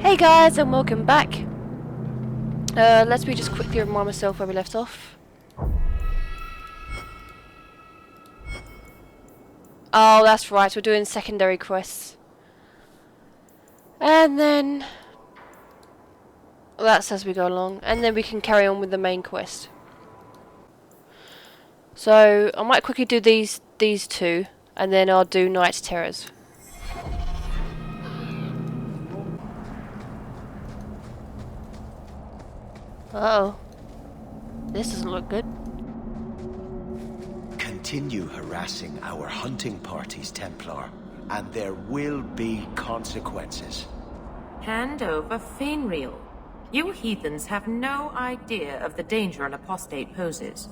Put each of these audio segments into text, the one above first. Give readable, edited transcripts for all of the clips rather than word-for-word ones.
Hey guys, and welcome back. Let me just quickly remind myself where we left off. Oh, that's right, we're doing secondary quests. And then... well, that's as we go along. And then we can carry on with the main quest. So, I might quickly do these two, and then I'll do Night Terrors. Uh-oh. This doesn't look good. Continue harassing our hunting parties, Templar, and there will be consequences. Hand over Fainreal. You heathens have no idea of the danger an apostate poses.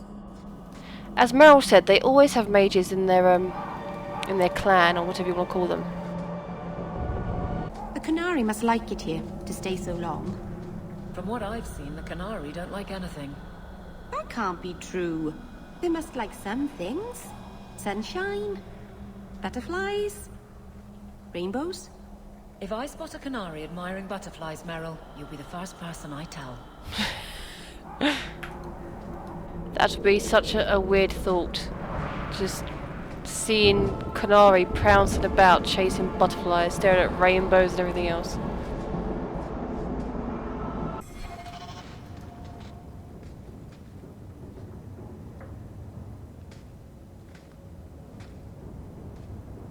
As Meryl said, they always have mages in their clan, or whatever you want to call them. The Canary must like it here, to stay so long. From what I've seen, the Canary don't like anything. That can't be true. They must like some things. Sunshine, butterflies, rainbows. If I spot a Canary admiring butterflies, Meryl, you'll be the first person I tell. That would be such a weird thought. Just seeing Canary pouncing about, chasing butterflies, staring at rainbows and everything else.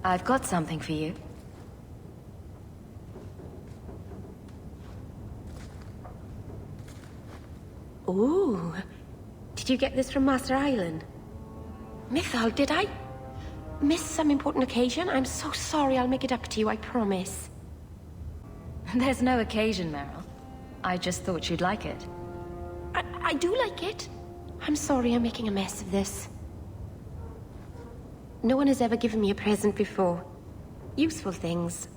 I've got something for you. Ooh. Did you get this from Master Island? Mythal, did I miss some important occasion? I'm so sorry. I'll make it up to you, I promise. There's no occasion, Meryl. I just thought you'd like it. I do like it. I'm sorry I'm making a mess of this. No one has ever given me a present before. Useful things.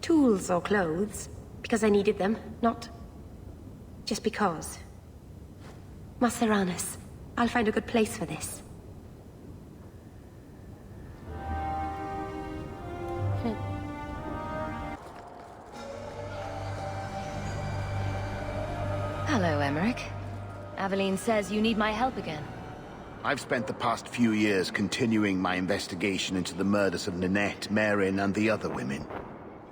Tools or clothes. Because I needed them, not just because. Maceranis, I'll find a good place for this. Hello, Emmerich. Aveline says you need my help again. I've spent the past few years continuing my investigation into the murders of Ninette, Marin, and the other women.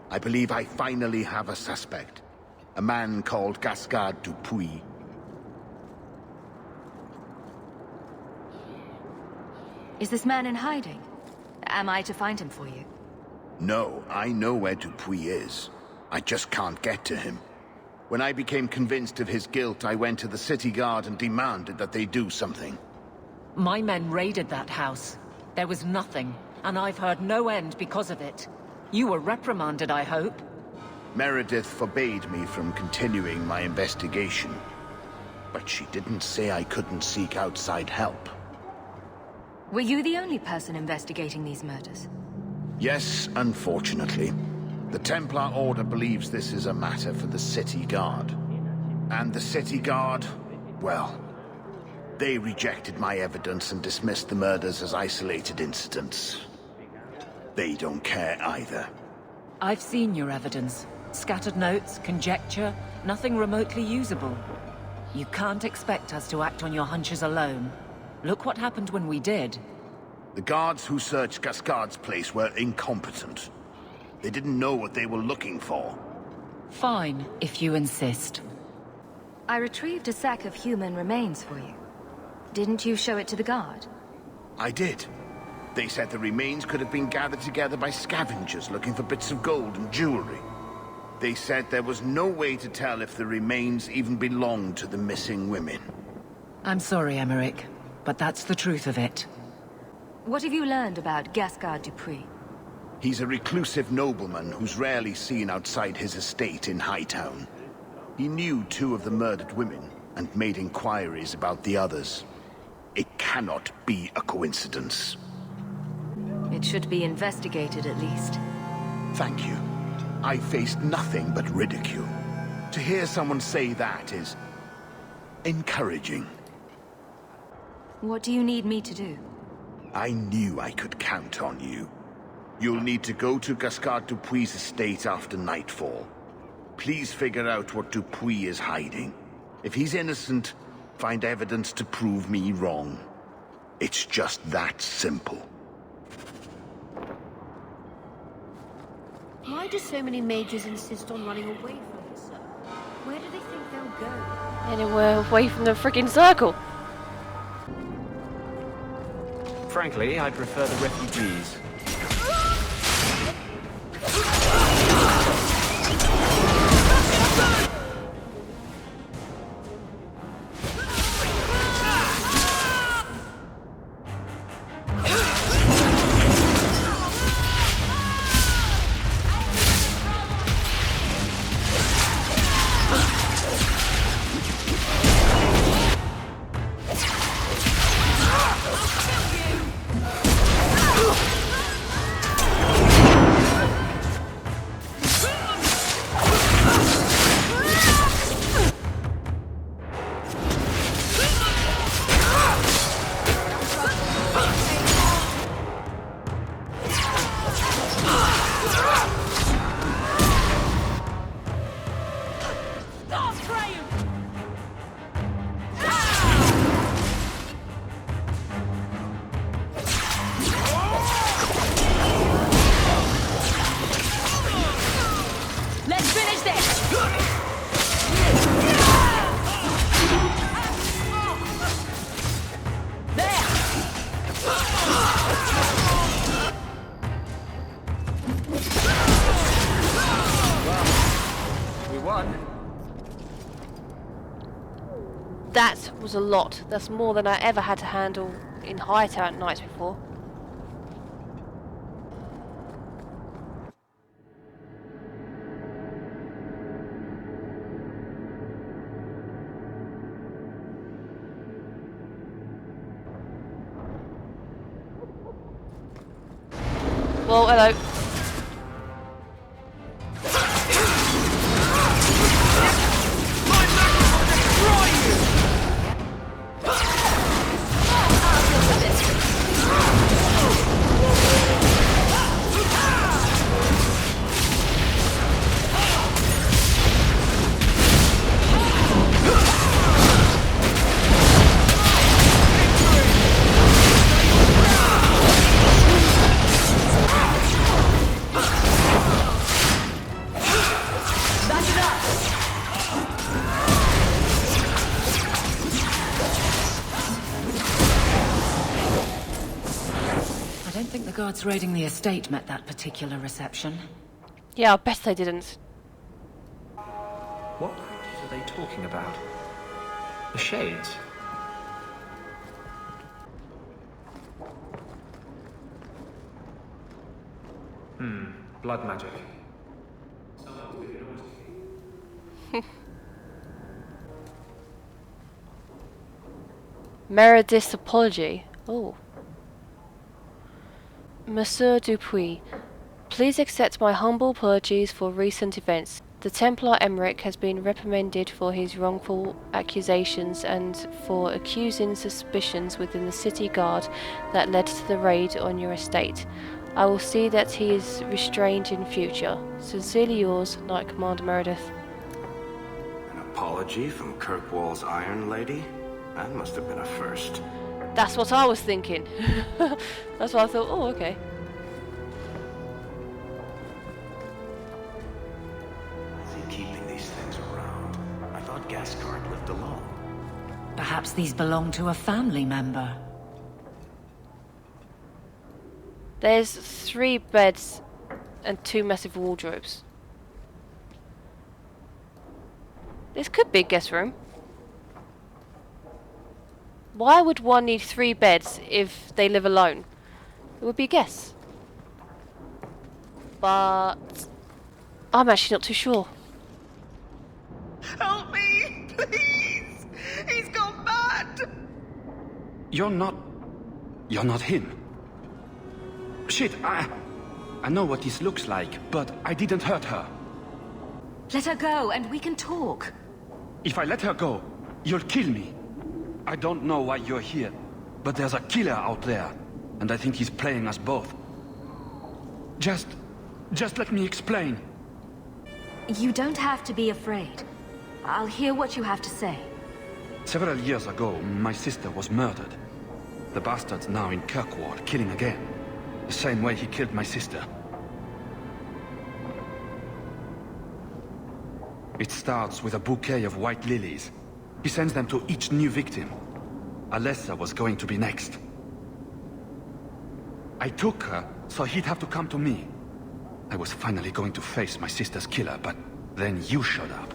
I believe I finally have a suspect. A man called Gascard Dupuis. Is this man in hiding? Am I to find him for you? No, I know where Dupuis is. I just can't get to him. When I became convinced of his guilt, I went to the city guard and demanded that they do something. My men raided that house. There was nothing, and I've heard no end because of it. You were reprimanded, I hope? Meredith forbade me from continuing my investigation. But she didn't say I couldn't seek outside help. Were you the only person investigating these murders? Yes, unfortunately. The Templar Order believes this is a matter for the City Guard. And the City Guard, well, they rejected my evidence and dismissed the murders as isolated incidents. They don't care either. I've seen your evidence. Scattered notes, conjecture, nothing remotely usable. You can't expect us to act on your hunches alone. Look what happened when we did. The guards who searched Gascard's place were incompetent. They didn't know what they were looking for. Fine, if you insist. I retrieved a sack of human remains for you. Didn't you show it to the guard? I did. They said the remains could have been gathered together by scavengers looking for bits of gold and jewelry. They said there was no way to tell if the remains even belonged to the missing women. I'm sorry, Emmerich, but that's the truth of it. What have you learned about Gascard Dupuis? He's a reclusive nobleman who's rarely seen outside his estate in Hightown. He knew 2 of the murdered women and made inquiries about the others. It cannot be a coincidence. It should be investigated at least. Thank you. I faced nothing but ridicule. To hear someone say that is encouraging. What do you need me to do? I knew I could count on you. You'll need to go to Gascard Dupuis' estate after nightfall. please figure out what Dupuy is hiding. If he's innocent, find evidence to prove me wrong. It's just that simple. Why do so many mages insist on running away from us, sir? Where do they think they'll go? Anywhere away from the freaking circle. Frankly, I prefer the refugees. That was a lot. That's more than I ever had to handle in Hightower at nights before. Well, hello. I think the guards raiding the estate met that particular reception. Yeah, I bet they didn't. What are they talking about? The shades? Blood magic. Meredith's apology. Oh. Monsieur Dupuy, please accept my humble apologies for recent events. The Templar Emmerich has been reprimanded for his wrongful accusations and for accusing suspicions within the city guard that led to the raid on your estate. I will see that he is restrained in future. Sincerely yours, Knight Commander Meredith. An apology from Kirkwall's Iron Lady? That must have been a first. That's what I was thinking. That's why I thought, oh, okay. Is he keeping these things around? I thought Gascard lived alone. Perhaps these belong to a family member. There's 3 beds and 2 massive wardrobes. This could be a guest room. Why would one need 3 beds if they live alone? It would be a guess. But I'm actually not too sure. Help me, please! He's gone mad! You're not him. Shit, I know what this looks like, but I didn't hurt her. Let her go, and we can talk. If I let her go, you'll kill me. I don't know why you're here, but there's a killer out there, and I think he's playing us both. Just let me explain. You don't have to be afraid. I'll hear what you have to say. Several years ago, my sister was murdered. The bastard's now in Kirkwall, killing again. The same way he killed my sister. It starts with a bouquet of white lilies. He sends them to each new victim. Alessa was going to be next. I took her, so he'd have to come to me. I was finally going to face my sister's killer, but then you showed up.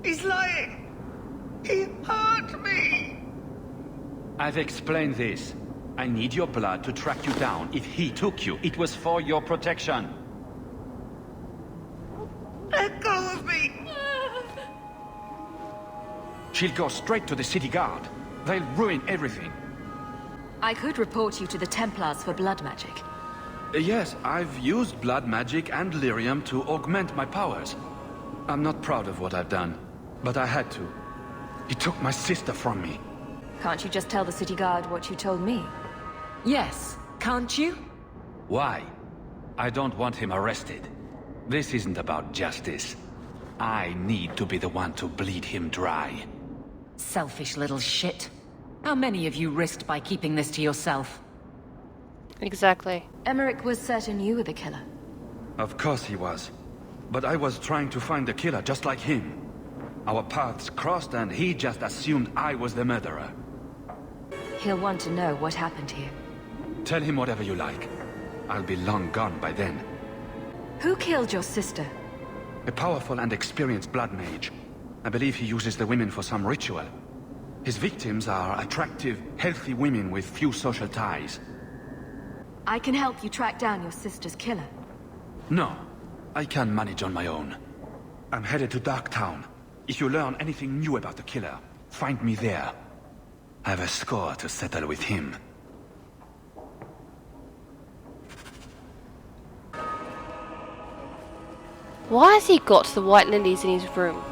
He's lying! He hurt me! I've explained this. I need your blood to track you down. If he took you, it was for your protection. Let go of me! She'll go straight to the city guard. They'll ruin everything. I could report you to the Templars for blood magic. Yes, I've used blood magic and lyrium to augment my powers. I'm not proud of what I've done, but I had to. He took my sister from me. Can't you just tell the city guard what you told me? Yes, can't you? Why? I don't want him arrested. This isn't about justice. I need to be the one to bleed him dry. Selfish little shit. How many of you risked by keeping this to yourself? Exactly. Emmerich was certain you were the killer. Of course he was. But I was trying to find the killer just like him. Our paths crossed and he just assumed I was the murderer. He'll want to know what happened here. Tell him whatever you like. I'll be long gone by then. Who killed your sister? A powerful and experienced blood mage. I believe he uses the women for some ritual. His victims are attractive, healthy women with few social ties. I can help you track down your sister's killer. No, I can manage on my own. I'm headed to Darktown. If you learn anything new about the killer, find me there. I have a score to settle with him. Why has he got the white lilies in his room?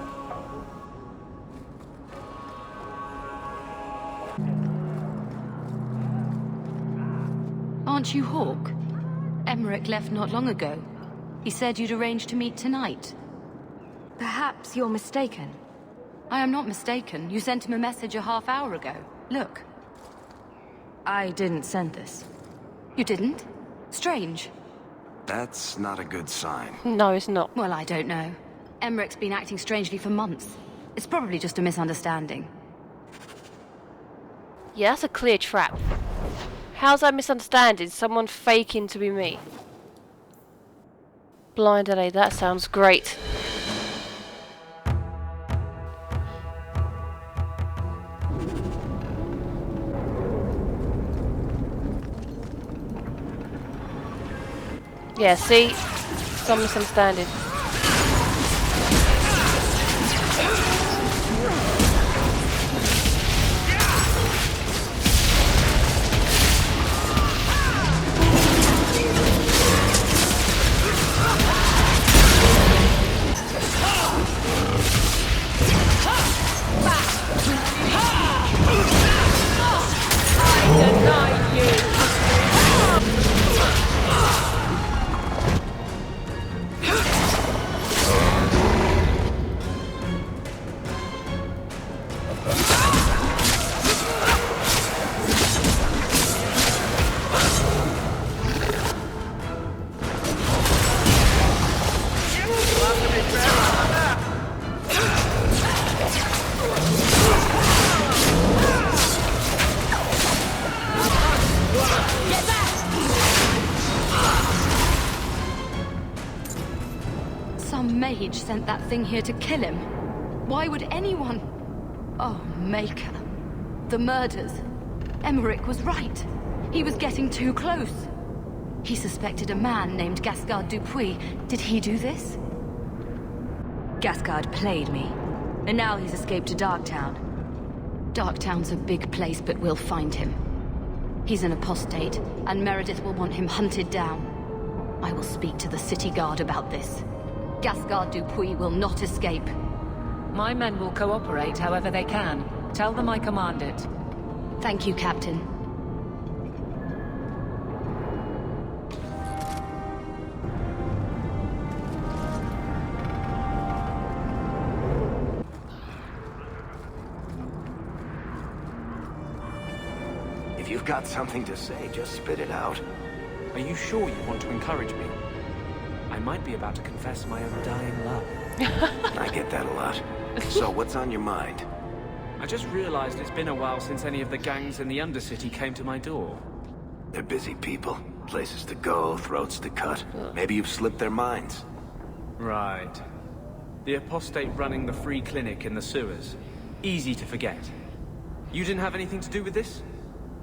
Aren't you Hawk? Emmerich left not long ago. He said you'd arranged to meet tonight. Perhaps you're mistaken. I am not mistaken. You sent him a message a half hour ago. Look. I didn't send this. You didn't? Strange. That's not a good sign. No, it's not. Well, I don't know. Emmerich's been acting strangely for months. It's probably just a misunderstanding. Yeah, that's a clear trap. How's I misunderstanding someone faking to be me? Blind alley, that sounds great. Yeah, see? Some misunderstanding. Some mage sent that thing here to kill him. Why would anyone... Oh, Maker. The murders. Emmerich was right. He was getting too close. He suspected a man named Gascard Dupuis. Did he do this? Gascard played me. And now he's escaped to Darktown. Darktown's a big place, but we'll find him. He's an apostate, and Meredith will want him hunted down. I will speak to the city guard about this. Gascard Dupuis will not escape. My men will cooperate however they can. Tell them I command it. Thank you, Captain. If you've got something to say, just spit it out. Are you sure you want to encourage me? I might be about to confess my undying love. I get that a lot. So what's on your mind? I just realized it's been a while since any of the gangs in the Undercity came to my door. They're busy people. Places to go, throats to cut. Maybe you've slipped their minds. Right. The apostate running the free clinic in the sewers. Easy to forget. You didn't have anything to do with this?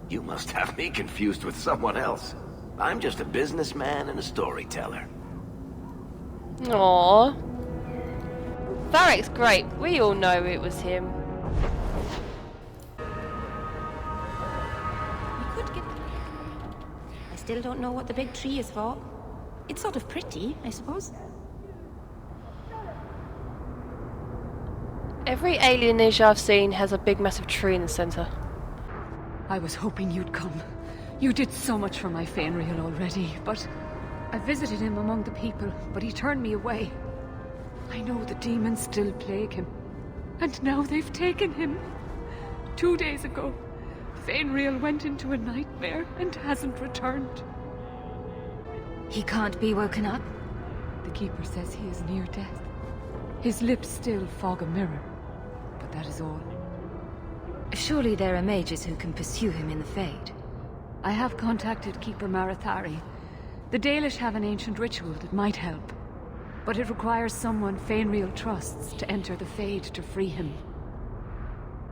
You must have me confused with someone else. I'm just a businessman and a storyteller. Aww. Varek's great. We all know it was him. We could get... I still don't know what the big tree is for. It's sort of pretty, I suppose. Every alienage I've seen has a big massive tree in the centre. I was hoping you'd come. You did so much for my Fainreal already, but... I visited him among the people, but he turned me away. I know the demons still plague him. And now they've taken him. 2 days ago, Fainreal went into a nightmare and hasn't returned. He can't be woken up? The Keeper says he is near death. His lips still fog a mirror, but that is all. Surely there are mages who can pursue him in the Fade. I have contacted Keeper Marathari. The Dalish have an ancient ritual that might help, but it requires someone Fainreal trusts to enter the Fade to free him.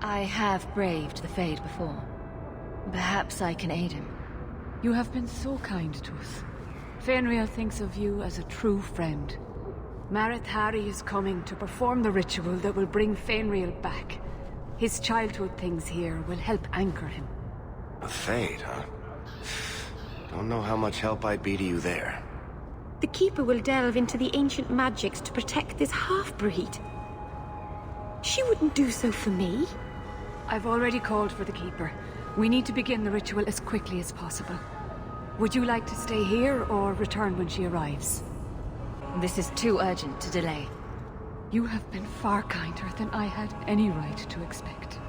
I have braved the Fade before. Perhaps I can aid him. You have been so kind to us. Fainreal thinks of you as a true friend. Marathari is coming to perform the ritual that will bring Fainreal back. His childhood things here will help anchor him. A Fade, huh? Don't know how much help I'd be to you there. The Keeper will delve into the ancient magics to protect this half-breed. She wouldn't do so for me. I've already called for the Keeper. We need to begin the ritual as quickly as possible. Would you like to stay here or return when she arrives? This is too urgent to delay. You have been far kinder than I had any right to expect.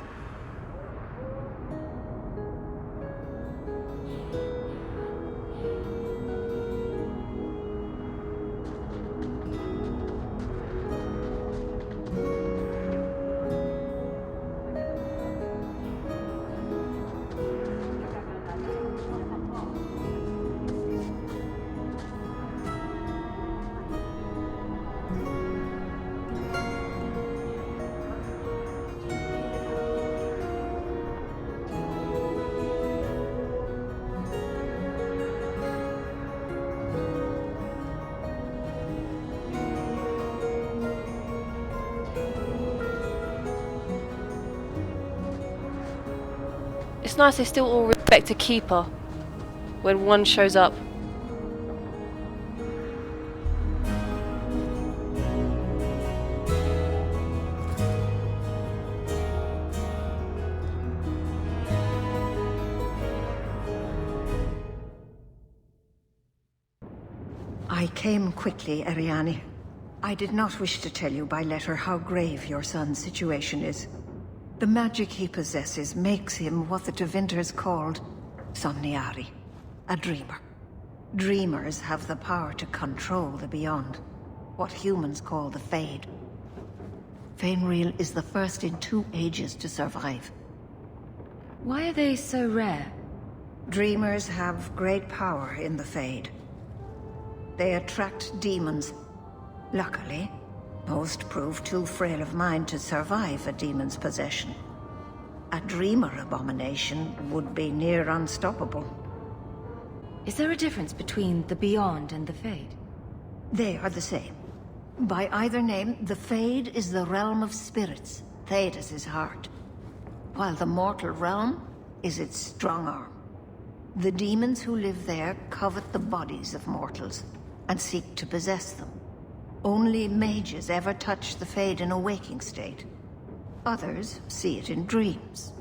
It's nice they still all respect a Keeper when one shows up. I came quickly, Ariane. I did not wish to tell you by letter how grave your son's situation is. The magic he possesses makes him what the Tevinters called Somniari, a dreamer. Dreamers have the power to control the beyond, what humans call the Fade. Fainreal is the first in 2 ages to survive. Why are they so rare? Dreamers have great power in the Fade. They attract demons. Luckily, most prove too frail of mind to survive a demon's possession. A dreamer abomination would be near unstoppable. Is there a difference between the Beyond and the Fade? They are the same. By either name, the Fade is the realm of spirits, Thedas' heart, while the mortal realm is its strong arm. The demons who live there covet the bodies of mortals and seek to possess them. Only mages ever touch the Fade in a waking state. Others see it in dreams.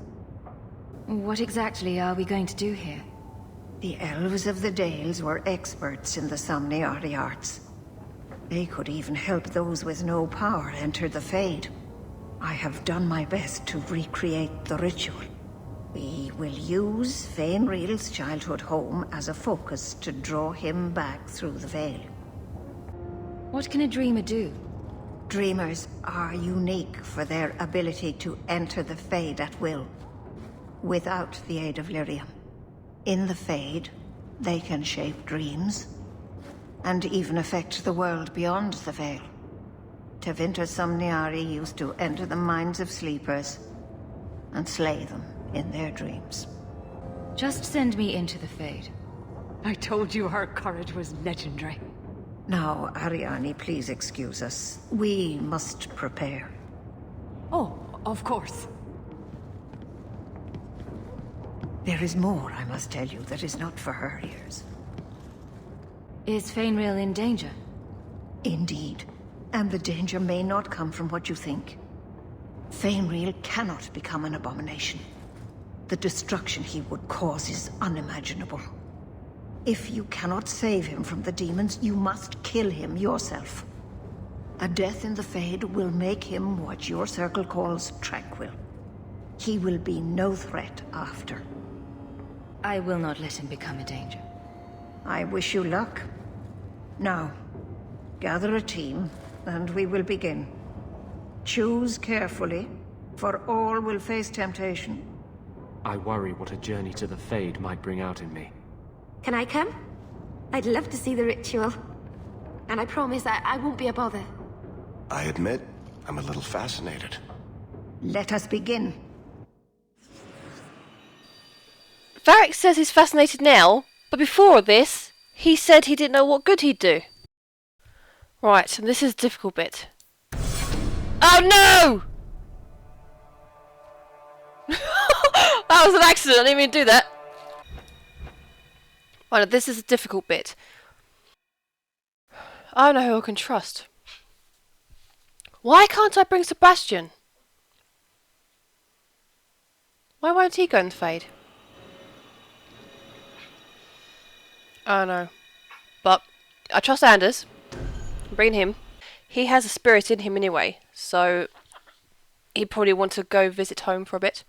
What exactly are we going to do here? The elves of the Dales were experts in the Somniari arts. They could even help those with no power enter the Fade. I have done my best to recreate the ritual. We will use Fainreal's childhood home as a focus to draw him back through the veil. What can a dreamer do? Dreamers are unique for their ability to enter the Fade at will, without the aid of lyrium. In the Fade, they can shape dreams, and even affect the world beyond the veil. Tevinter Somniari used to enter the minds of sleepers and slay them in their dreams. Just send me into the Fade. I told you her courage was legendary. Now, Ariane, please excuse us. We must prepare. Oh, of course. There is more I must tell you that is not for her ears. Is Fainreal in danger? Indeed. And the danger may not come from what you think. Fainreal cannot become an abomination. The destruction he would cause is unimaginable. If you cannot save him from the demons, you must kill him yourself. A death in the Fade will make him what your circle calls tranquil. He will be no threat after. I will not let him become a danger. I wish you luck. Now, gather a team, and we will begin. Choose carefully, for all will face temptation. I worry what a journey to the Fade might bring out in me. Can I come? I'd love to see the ritual. And I promise I won't be a bother. I admit, I'm a little fascinated. Let us begin. Varric says he's fascinated now, but before this, he said he didn't know what good he'd do. Right, and this is the difficult bit. Oh no! That was an accident, I didn't even do that. Right, this is the difficult bit. I don't know who I can trust. Why can't I bring Sebastian? Why won't he go in the Fade? I don't know. But I trust Anders. I'm bringing him. He has a spirit in him anyway, so he'd probably want to go visit home for a bit.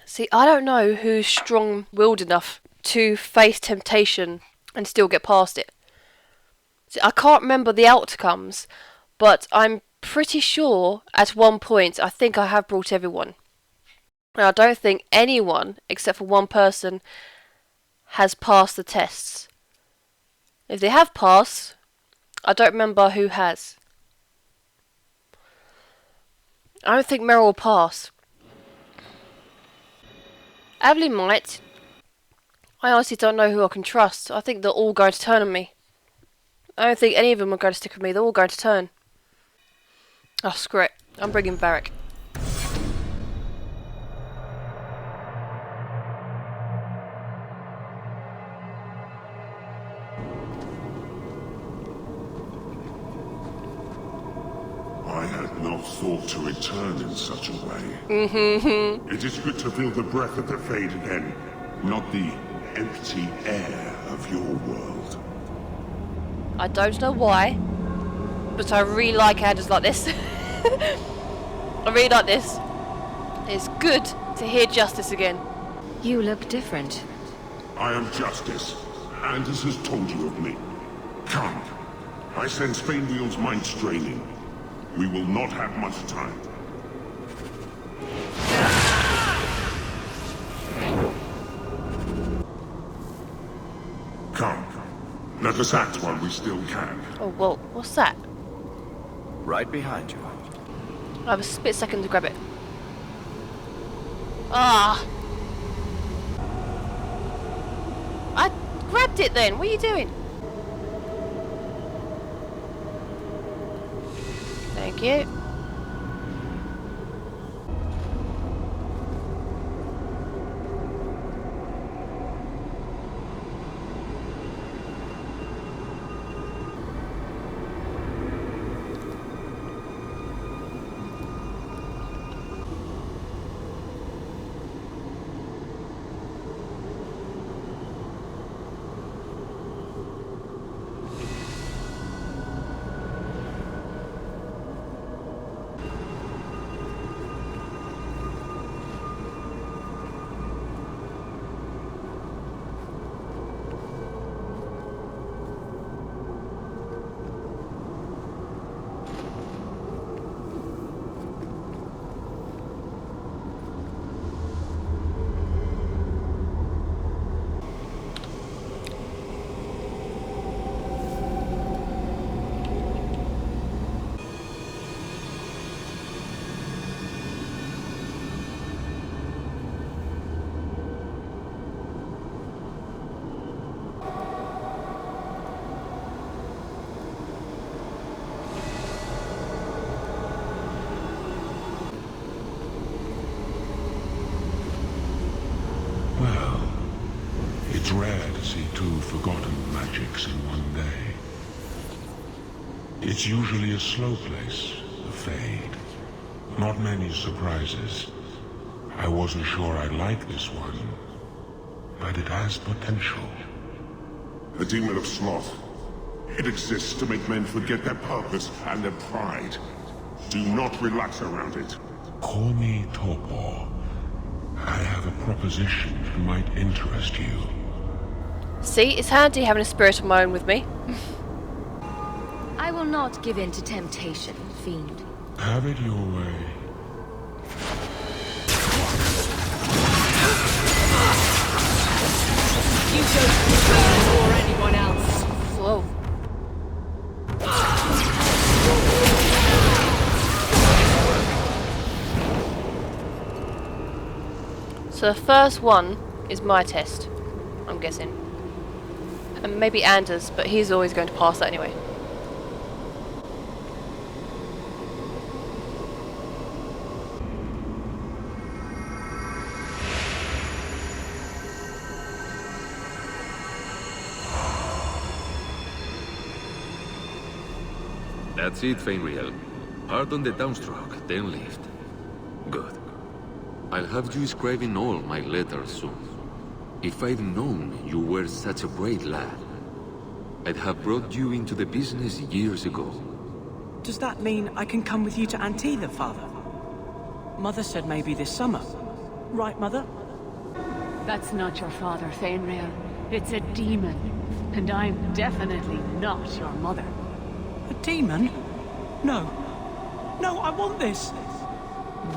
See, I don't know who's strong-willed enough to face temptation and still get past it. See, I can't remember the outcomes, but I'm pretty sure at one point I think I have brought everyone. And I don't think anyone, except for one person, has passed the tests. If they have passed, I don't remember who has. I don't think Meryl will pass. Evelyn might. I honestly don't know who I can trust. I think they're all going to turn on me. I don't think any of them are going to stick with me. They're all going to turn. Oh, screw it. I'm bringing Varric. I had not thought to return in such a way. It is good to feel the breath of the Fade again, not the empty air of your world. I don't know why, but I really like Anders like this. I really like this. It's good to hear Justice again. You look different. I am Justice. Anders has told you of me. Come. I sense Fainreal's mind straining. We will not have much time. Come. Let us act while we still can. Oh, well, what's that? Right behind you. I have a split second to grab it. Ah! I grabbed it then! What are you doing? Thank you. It's rare to see two forgotten magics in one day. It's usually a slow place, the Fade. Not many surprises. I wasn't sure I'd like this one, but it has potential. The Demon of Sloth. It exists to make men forget their purpose and their pride. Do not relax around it. Call me Torpor. I have a proposition that might interest you. See, it's handy having a spirit of my own with me. I will not give in to temptation, fiend. Have it your way. You don't burn or anyone else. Whoa. So the first one is my test, I'm guessing. And maybe Anders, but he's always going to pass that anyway. That's it, Fenriel. Hard on the downstroke, then lift. Good. I'll have you scribing all my letters soon. If I'd known you were such a brave lad, I'd have brought you into the business years ago. Does that mean I can come with you to Antitha, Father? Mother said maybe this summer. Right, Mother? That's not your father, Fenriel. It's a demon. And I'm definitely not your mother. A demon? No. No, I want this.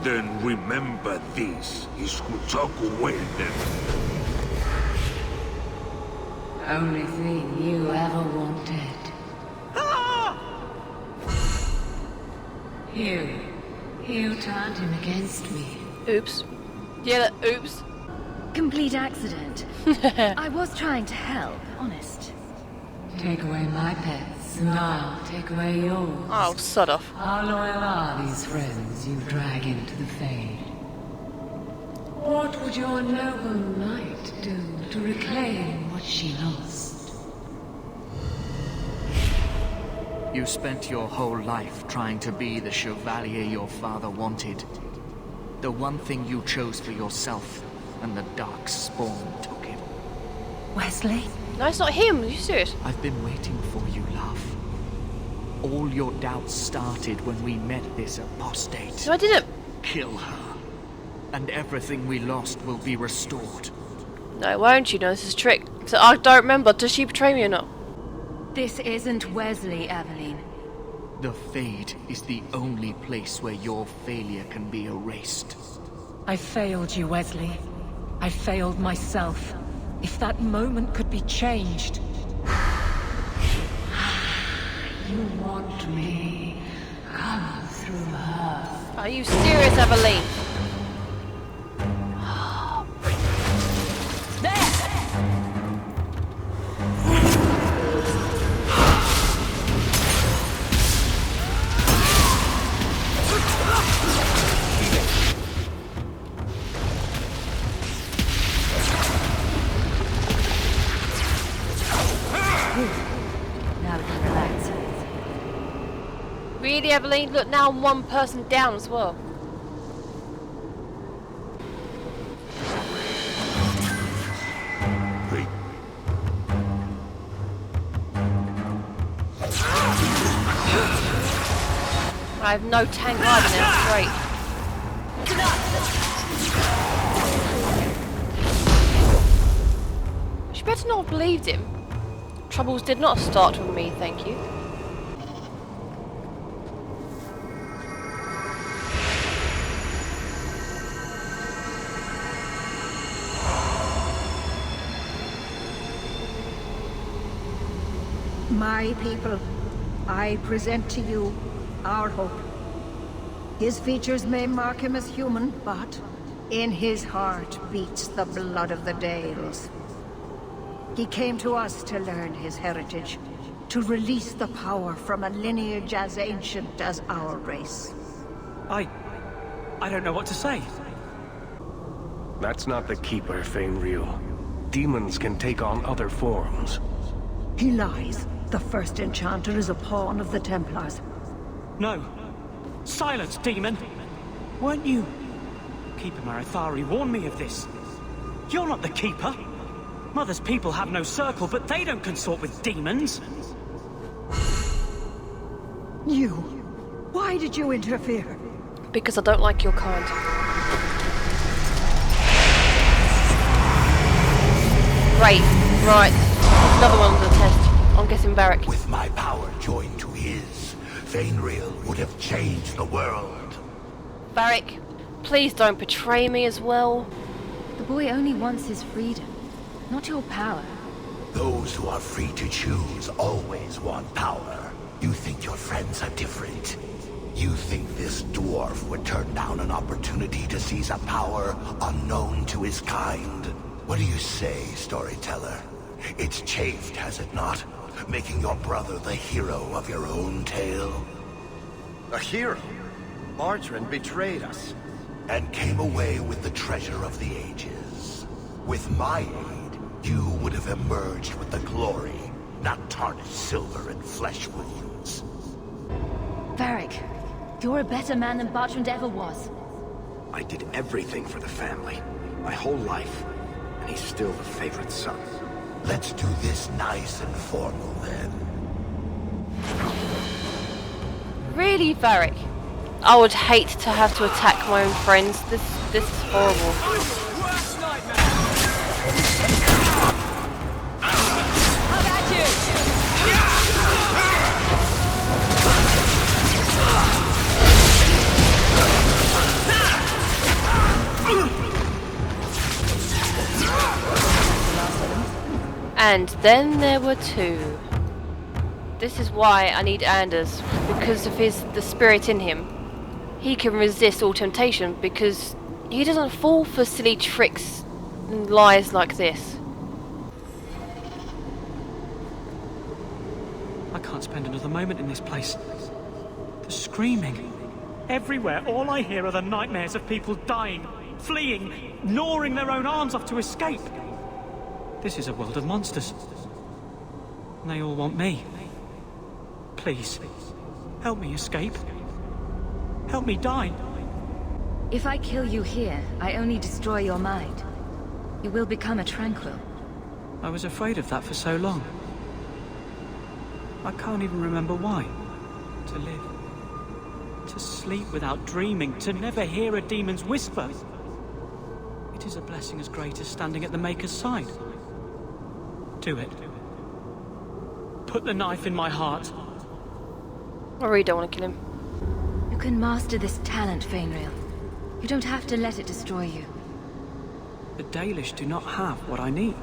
Then remember this is who took away them. Only thing you ever wanted. You turned him against me. Oops. Yeah, oops. Complete accident. I was trying to help, honest. Take away my pets, and I'll take away yours. Oh, sod off. How loyal are these friends you drag into the Fade? What would your noble knight do to reclaim what she lost? You spent your whole life trying to be the chevalier your father wanted. The one thing you chose for yourself, and the dark spawn took it. Wesley? No, it's not him. Are you serious? I've been waiting for you, love. All your doubts started when we met this apostate. So I didn't. Kill her, and everything we lost will be restored. No, won't you? No, this is a trick. So I don't remember. Does she betray me or not? This isn't Wesley, Evelyn. The Fade is the only place where your failure can be erased. I failed you, Wesley. I failed myself. If that moment could be changed. You want me? Come through her. Are you serious, Evelyn? Now we can relax. Really, Evelyn? Look, now I'm one person down as well. I have no tank either now. Great. She better not have believed him. Troubles did not start with me, thank you. My people, I present to you our hope. His features may mark him as human, but in his heart beats the blood of the Dales. He came to us to learn his heritage, to release the power from a lineage as ancient as our race. I don't know what to say. That's not the Keeper, Fenriel. demons can take on other forms. He lies. The first enchanter is a pawn of the Templars. No. Silence, demon! Weren't you... Keeper Marithari warned me of this. You're not the Keeper. Mother's people have no circle, but they don't consort with demons. You. Why did you interfere? Because I don't like your kind. Great. Right. Another one on the test. I'm guessing Varric. With my power joined to his, Fainreal would have changed the world. Varric, please don't betray me as well. The boy only wants his freedom, not your power. Those who are free to choose always want power. You think your friends are different. You think this dwarf would turn down an opportunity to seize a power unknown to his kind? What do you say, storyteller? It's chafed, has it not? Making your brother the hero of your own tale? A hero? Margarine betrayed us. And came away with the treasure of the ages. With my aid, you would have emerged with the glory, not tarnished silver and flesh wounds. Varric, you're a better man than Bertrand ever was. I did everything for the family, my whole life, and he's still the favorite son. Let's do this nice and formal, then. Really, Varric? I would hate to have to attack my own friends. This is horrible. How about you? And then there were two. This is why I need Anders, because of the spirit in him. He can resist all temptation because he doesn't fall for silly tricks and lies like this. I can't spend another moment in this place. The screaming. Everywhere, all I hear are the nightmares of people dying, fleeing, gnawing their own arms off to escape. This is a world of monsters. And they all want me. Please, help me escape. Help me die. If I kill you here, I only destroy your mind. You will become a tranquil. I was afraid of that for so long. I can't even remember why. To live. To sleep without dreaming. To never hear a demon's whisper. It is a blessing as great as standing at the Maker's side. Do it. Put the knife in my heart. I really don't want to kill him. You can master this talent, Fainreal. You don't have to let it destroy you. The Dalish do not have what I need.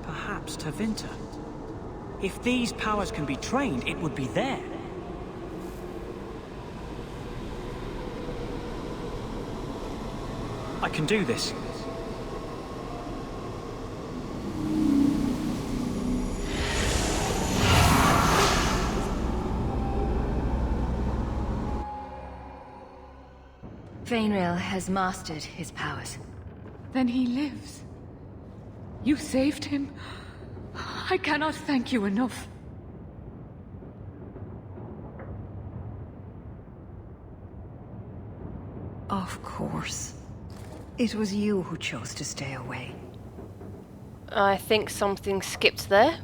Perhaps Tevinter. If these powers can be trained, it would be there. I can do this. Fainreal has mastered his powers. Then he lives. You saved him. I cannot thank you enough. Of course. It was you who chose to stay away. I think something skipped there.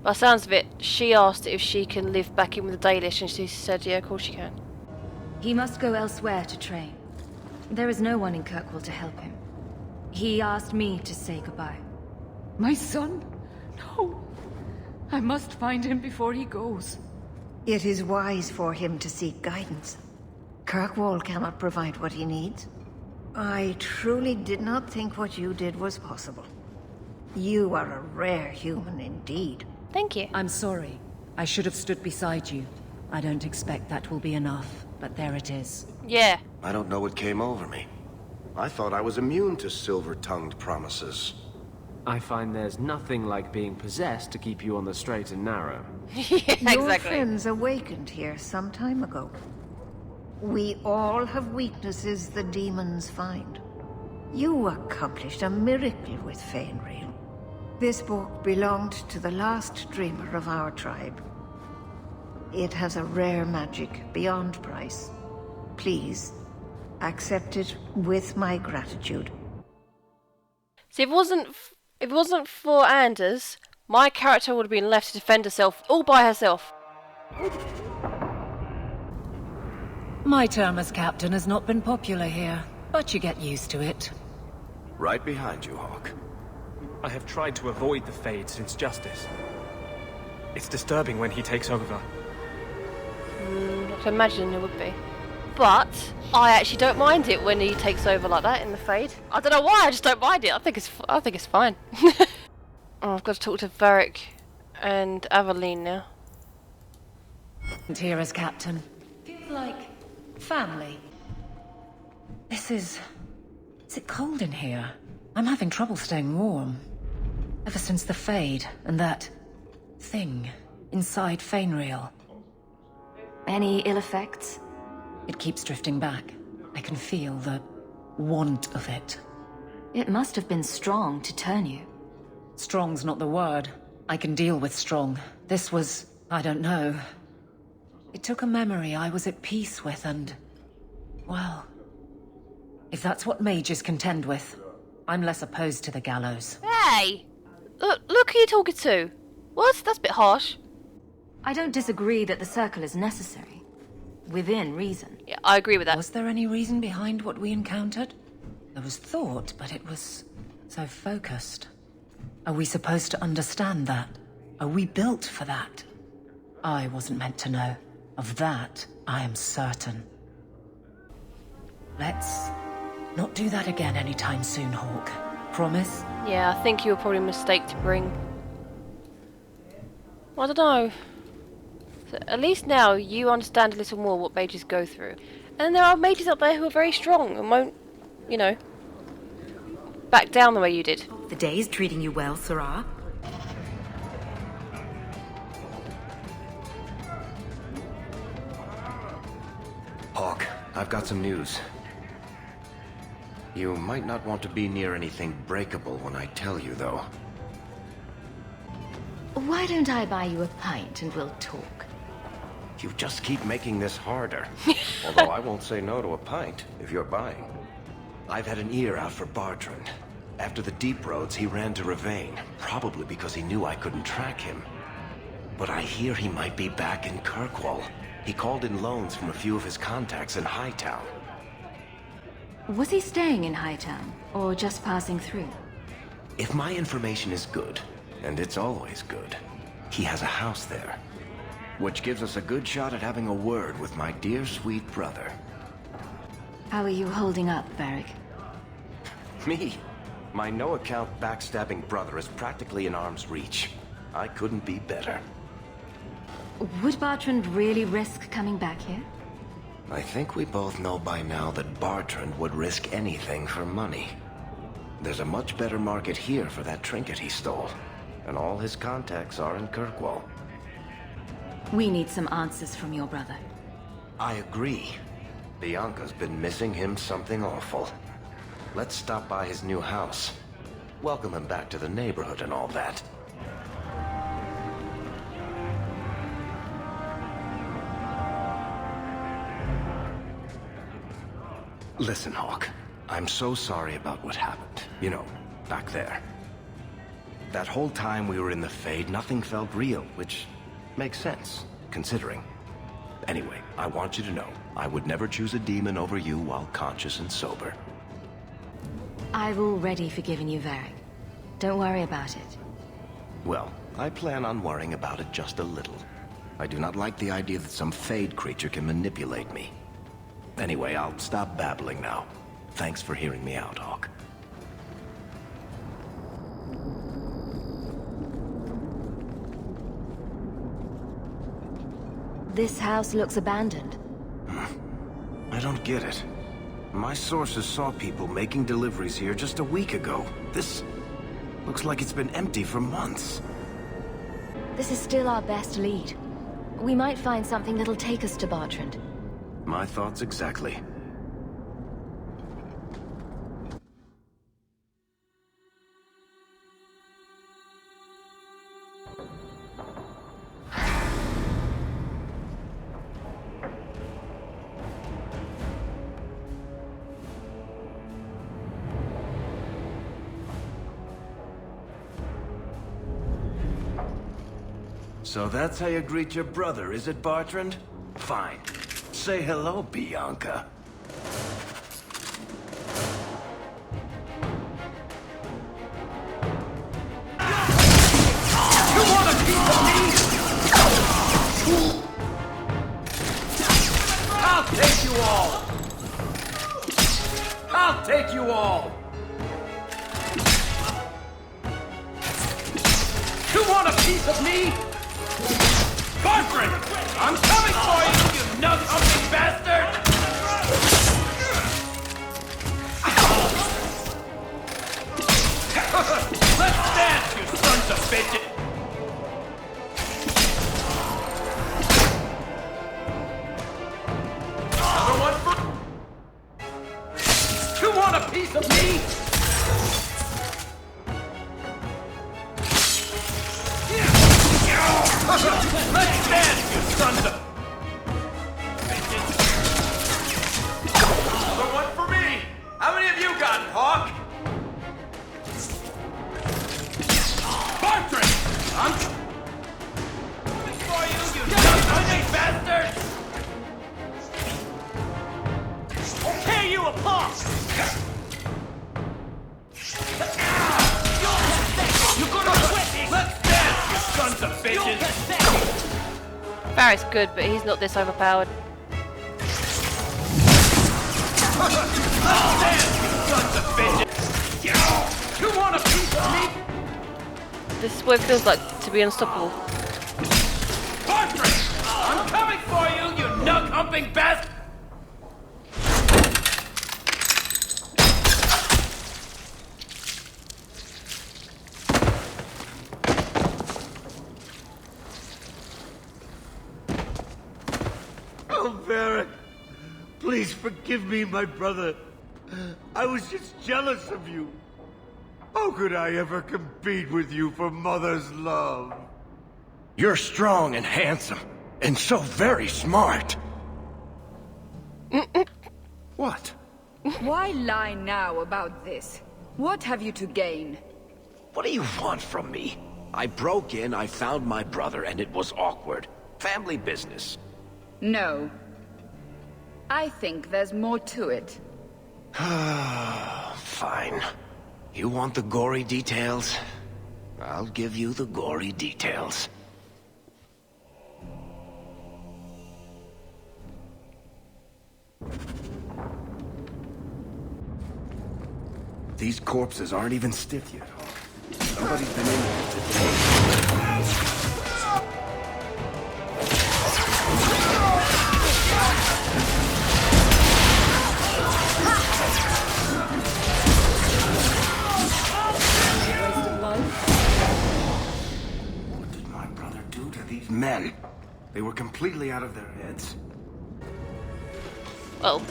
By the sounds of it, she asked if she can live back in with the Dalish, and she said, yeah, of course she can. He must go elsewhere to train. There is no one in Kirkwall to help him. He asked me to say goodbye. My son? No. I must find him before he goes. It is wise for him to seek guidance. Kirkwall cannot provide what he needs. I truly did not think what you did was possible. You are a rare human indeed. Thank you. I'm sorry. I should have stood beside you. I don't expect that will be enough, but there it is. Yeah. I don't know what came over me. I thought I was immune to silver-tongued promises. I find there's nothing like being possessed to keep you on the straight and narrow. Yeah, Your friends awakened here some time ago. We all have weaknesses the demons find. You accomplished a miracle with Fainreal. This book belonged to the last dreamer of our tribe. It has a rare magic beyond price. Please, accept it with my gratitude. See, if it wasn't for Anders, my character would have been left to defend herself all by herself. My term as captain has not been popular here, but you get used to it. Right behind you, Hawk. I have tried to avoid the Fade since Justice. It's disturbing when he takes over. I can imagine it would be. But I actually don't mind it when he takes over like that in the Fade. I don't know why, I just don't mind it. I think it's fine. Oh, I've got to talk to Varric and Aveline now. And here as captain. Feels like family. Is it cold in here? I'm having trouble staying warm. Ever since the Fade and that thing inside Fainreal. Any ill effects? It keeps drifting back. I can feel the want of it. It must have been strong to turn you. Strong's not the word. I can deal with strong. This was, I don't know. It took a memory I was at peace with and, well, if that's what mages contend with, I'm less opposed to the gallows. Hey! Look who you're talking to. What? That's a bit harsh. I don't disagree that the circle is necessary. Within reason. Yeah, I agree with that. Was there any reason behind what we encountered? There was thought, but it was so focused. Are we supposed to understand that? Are we built for that? I wasn't meant to know. Of that, I am certain. Let's not do that again anytime soon, Hawk. Promise? Yeah, I think you were probably a mistake to bring. I don't know. So at least now you understand a little more what mages go through. And there are mages up there who are very strong and won't, you know, back down the way you did. The day's treating you well, Sarah. Hawk, I've got some news. You might not want to be near anything breakable when I tell you, though. Why don't I buy you a pint and we'll talk? You just keep making this harder. Although I won't say no to a pint, if you're buying. I've had an ear out for Bartrand. After the Deep Roads, he ran to Ravain, probably because he knew I couldn't track him. But I hear he might be back in Kirkwall. He called in loans from a few of his contacts in Hightown. Was he staying in Hightown, or just passing through? If my information is good, and it's always good, he has a house there. Which gives us a good shot at having a word with my dear sweet brother. How are you holding up, Varric? Me? My no-account backstabbing brother is practically in arm's reach. I couldn't be better. Would Bartrand really risk coming back here? I think we both know by now that Bartrand would risk anything for money. There's a much better market here for that trinket he stole. And all his contacts are in Kirkwall. We need some answers from your brother. I agree. Bianca's been missing him something awful. Let's stop by his new house. Welcome him back to the neighborhood and all that. Listen, Hawk. I'm so sorry about what happened. You know, back there. That whole time we were in the Fade, nothing felt real, which makes sense, considering. Anyway, I want you to know, I would never choose a demon over you while conscious and sober. I've already forgiven you, Varric. Don't worry about it. Well, I plan on worrying about it just a little. I do not like the idea that some Fade creature can manipulate me. Anyway, I'll stop babbling now. Thanks for hearing me out, Hawk. This house looks abandoned. I don't get it. My sources saw people making deliveries here just a week ago. This looks like it's been empty for months. This is still our best lead. We might find something that'll take us to Bartrand. My thoughts exactly. So that's how you greet your brother, is it, Bartrand? Fine. Say hello, Bianca. You want a piece of me? I'll take you all! I'll take you all! You want a piece of me? Bartrand! I'm coming for you, you nut-humping bastard! Let's dance, you sons of bitches! Another one for... You want a piece of me? Let's dance, you sons of... bitches! Another one for me! How many of you got it, Hawk? Bartrand! I'm coming for you, you nut-humping bastard! I'll tear you apart! You're gonna quit this! Let's dance, you sons of bitches! Barrett's good, but he's not this overpowered. Let's dance, you sons of bitches! You want a piece of me? This is what it feels like to be unstoppable. Bartrand! I'm coming for you, you nug-humping bastard! Oh, Barrett, please forgive me, my brother. I was just jealous of you. How could I ever compete with you for Mother's love? You're strong and handsome, and so very smart. What? Why lie now about this? What have you to gain? What do you want from me? I broke in, I found my brother, and it was awkward. Family business. No. I think there's more to it. Fine. You want the gory details? I'll give you the gory details. These corpses aren't even stiff yet. Somebody's been in here today. What did my brother do to these men? They were completely out of their heads. Oh.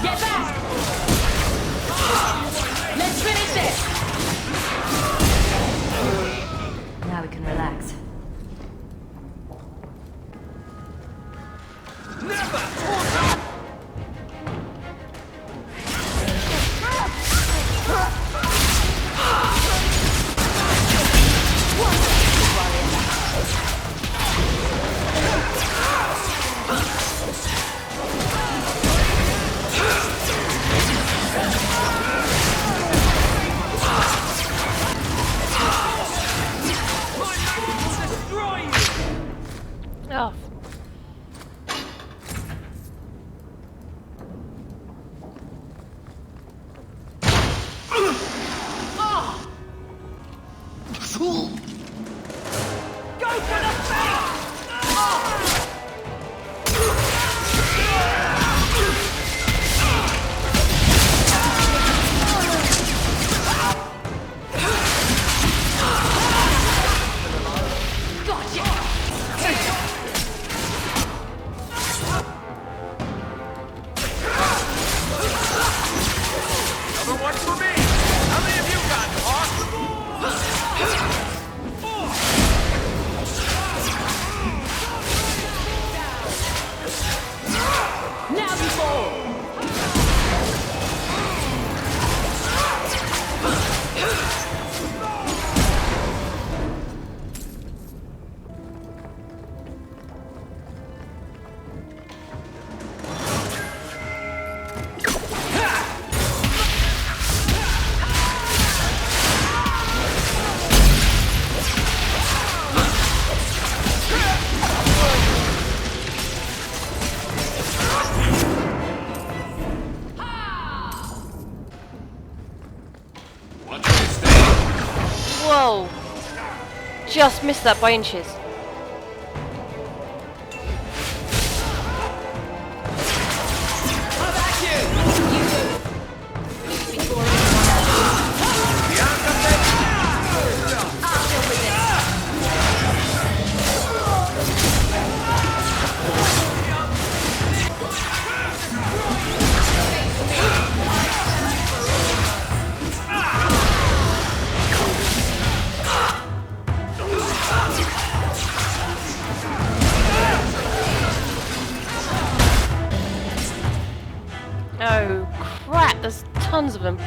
Get back! Let's finish this! Now we can relax. Oh! Just missed that by inches. Oh crap, there's tons of them.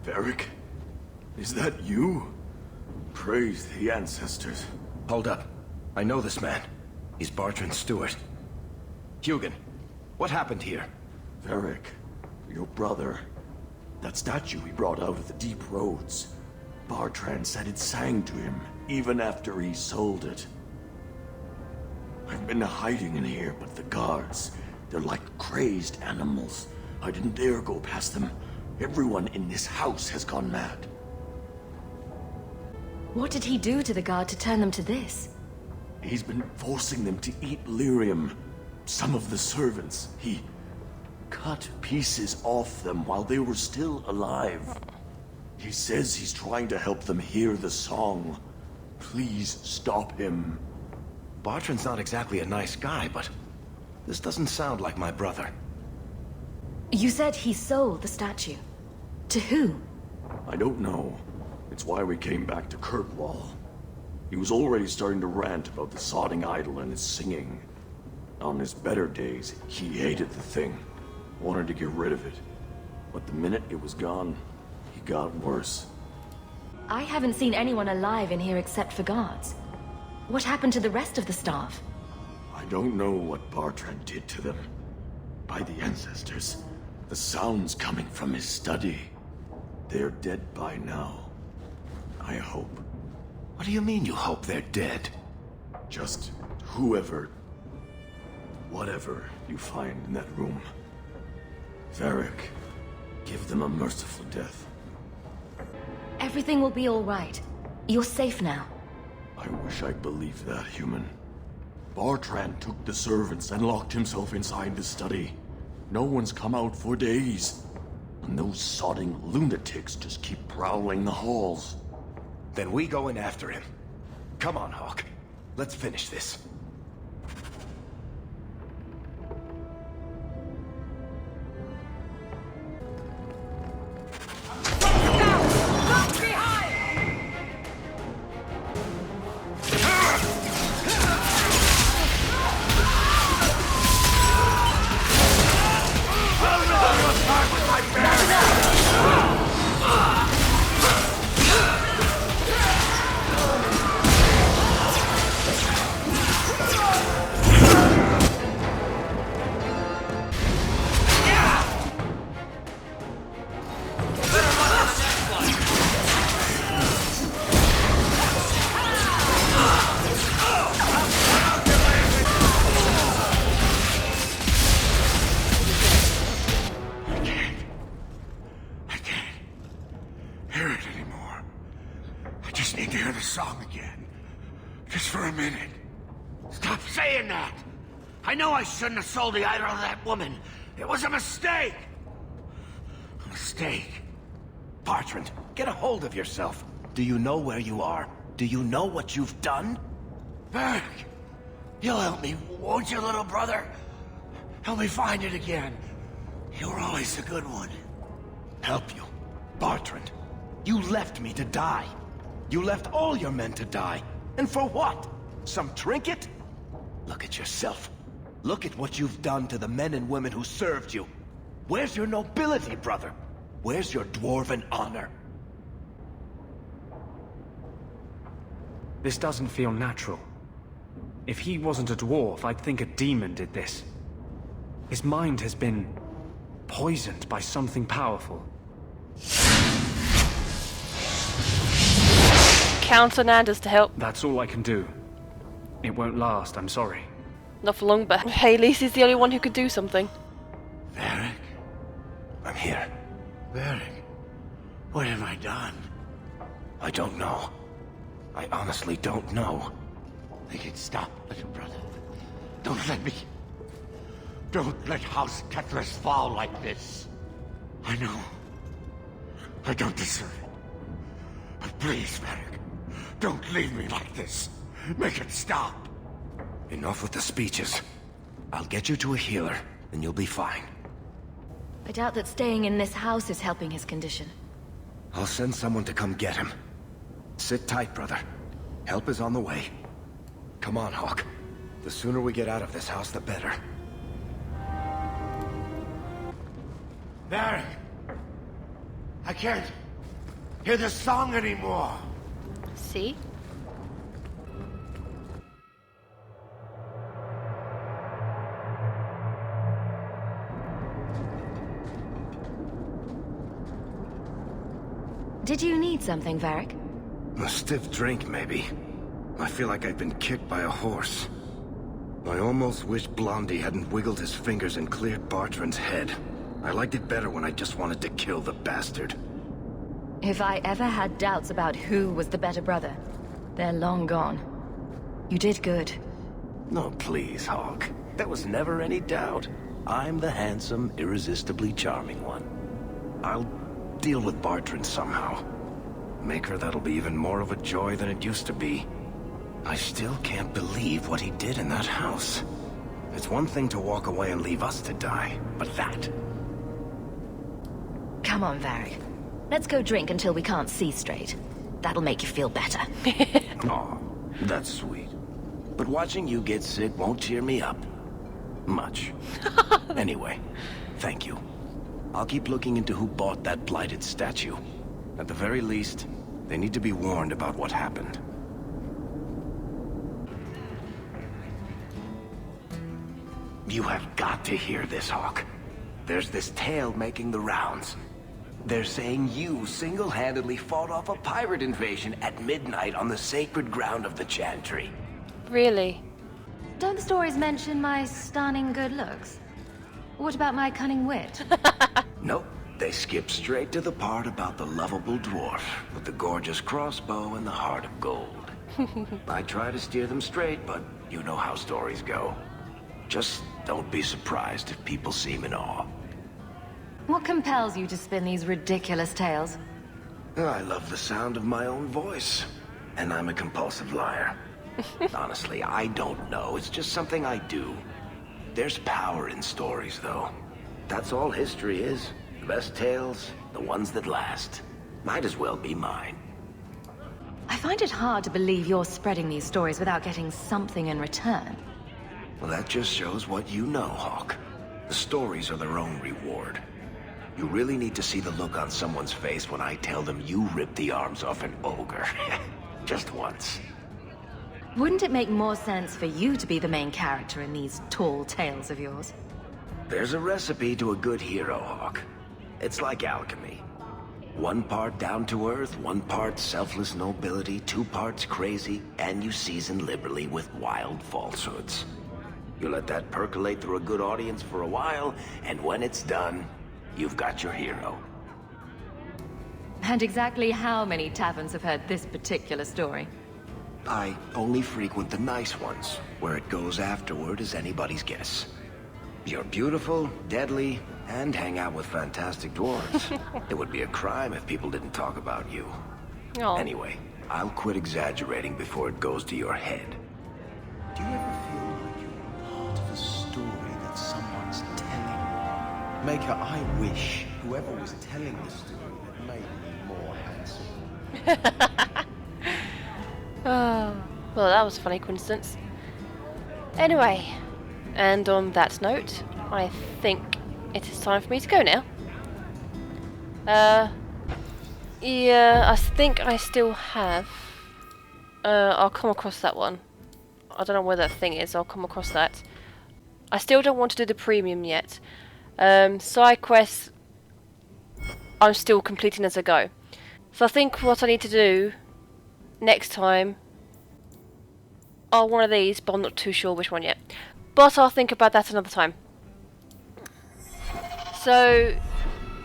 Varric? Is that you? Praise the ancestors. Hold up. I know this man. He's Bartrand's steward. Hugin, what happened here? Varric, your brother. That statue he brought out of the deep roads. Bartrand said it sang to him, even after he sold it. I've been hiding in here, but the guards, they're like crazed animals. I didn't dare go past them. Everyone in this house has gone mad. What did he do to the guard to turn them to this? He's been forcing them to eat lyrium. Some of the servants, he cut pieces off them while they were still alive. He says he's trying to help them hear the song. Please stop him. Bartrand's not exactly a nice guy, but this doesn't sound like my brother. You said he sold the statue. To who? I don't know. It's why we came back to Kirkwall. He was already starting to rant about the sodding idol and his singing. On his better days, he hated the thing. Wanted to get rid of it. But the minute it was gone, he got worse. I haven't seen anyone alive in here except for guards. What happened to the rest of the staff? I don't know what Bartrand did to them. By the ancestors, the sounds coming from his study. They're dead by now. I hope. What do you mean you hope they're dead? Just whoever, whatever you find in that room. Varric, give them a merciful death. Everything will be all right. You're safe now. I wish I believed that, human. Bartrand took the servants and locked himself inside the study. No one's come out for days. And those sodding lunatics just keep prowling the halls. Then we go in after him. Come on, Hawk. Let's finish this. I shouldn't have sold the idol to that woman. It was a mistake. A mistake. Bartrand, get a hold of yourself. Do you know where you are? Do you know what you've done? Varric, you'll help me, won't you, little brother? Help me find it again. You were always a good one. Help you? Bartrand, you left me to die. You left all your men to die. And for what? Some trinket? Look at yourself. Look at what you've done to the men and women who served you. Where's your nobility, brother? Where's your dwarven honor? This doesn't feel natural. If he wasn't a dwarf, I'd think a demon did this. His mind has been poisoned by something powerful. Count on Anders to help. That's all I can do. It won't last, I'm sorry. Not for long, but hey, at least he's the only one who could do something. Varric? I'm here. Varric, what have I done? I don't know. I honestly don't know. Make it stop, little brother. Don't let me... Don't let House Kethless fall like this. I know. I don't deserve it. But please, Varric, don't leave me like this. Make it stop. Enough with the speeches. I'll get you to a healer, and you'll be fine. I doubt that staying in this house is helping his condition. I'll send someone to come get him. Sit tight, brother. Help is on the way. Come on, Hawk. The sooner we get out of this house, the better. Varric! I can't hear the song anymore. See? Did you need something, Varric? A stiff drink, maybe. I feel like I've been kicked by a horse. I almost wish Blondie hadn't wiggled his fingers and cleared Bartran's head. I liked it better when I just wanted to kill the bastard. If I ever had doubts about who was the better brother, they're long gone. You did good. No, please, Hawk. There was never any doubt. I'm the handsome, irresistibly charming one. I'll deal with Bartran somehow. Make her that'll be even more of a joy than it used to be. I still can't believe what he did in that house. It's one thing to walk away and leave us to die, but that... Come on, Varric. Let's go drink until we can't see straight. That'll make you feel better. Aw, that's sweet. But watching you get sick won't cheer me up. Much. Anyway, thank you. I'll keep looking into who bought that blighted statue. At the very least, they need to be warned about what happened. You have got to hear this, Hawk. There's this tale making the rounds. They're saying you single-handedly fought off a pirate invasion at midnight on the sacred ground of the Chantry. Really? Don't the stories mention my stunning good looks? What about my cunning wit? Nope. They skip straight to the part about the lovable dwarf with the gorgeous crossbow and the heart of gold. I try to steer them straight, but you know how stories go. Just don't be surprised if people seem in awe. What compels you to spin these ridiculous tales? I love the sound of my own voice, and I'm a compulsive liar. Honestly, I don't know. It's just something I do. There's power in stories, though. That's all history is. The best tales, the ones that last. Might as well be mine. I find it hard to believe you're spreading these stories without getting something in return. Well, that just shows what you know, Hawk. The stories are their own reward. You really need to see the look on someone's face when I tell them you ripped the arms off an ogre. Just once. Wouldn't it make more sense for you to be the main character in these tall tales of yours? There's a recipe to a good hero, Hawk. It's like alchemy. 1 part down to earth, 1 part selfless nobility, 2 parts crazy, and you season liberally with wild falsehoods. You let that percolate through a good audience for a while, and when it's done, you've got your hero. And exactly how many taverns have heard this particular story? I only frequent the nice ones. Where it goes afterward is anybody's guess. You're beautiful, deadly, and hang out with fantastic dwarves. It would be a crime if people didn't talk about you. Oh. Anyway, I'll quit exaggerating before it goes to your head. Do you ever feel like you're part of a story that someone's telling? Maker, I wish whoever was telling the story had made me more handsome. Oh, well, that was a funny coincidence. Anyway, and on that note, I think it is time for me to go now. Yeah, I think I still have. I'll come across that one. I don't know where that thing is. I'll come across that. I still don't want to do the premium yet. Side quests, I'm still completing as I go. So I think what I need to do next time are one of these, but I'm not too sure which one yet. But I'll think about that another time. So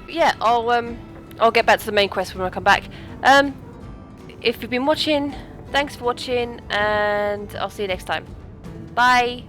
yeah, I'll get back to the main quest when I come back. If you've been watching, thanks for watching, and I'll see you next time. Bye!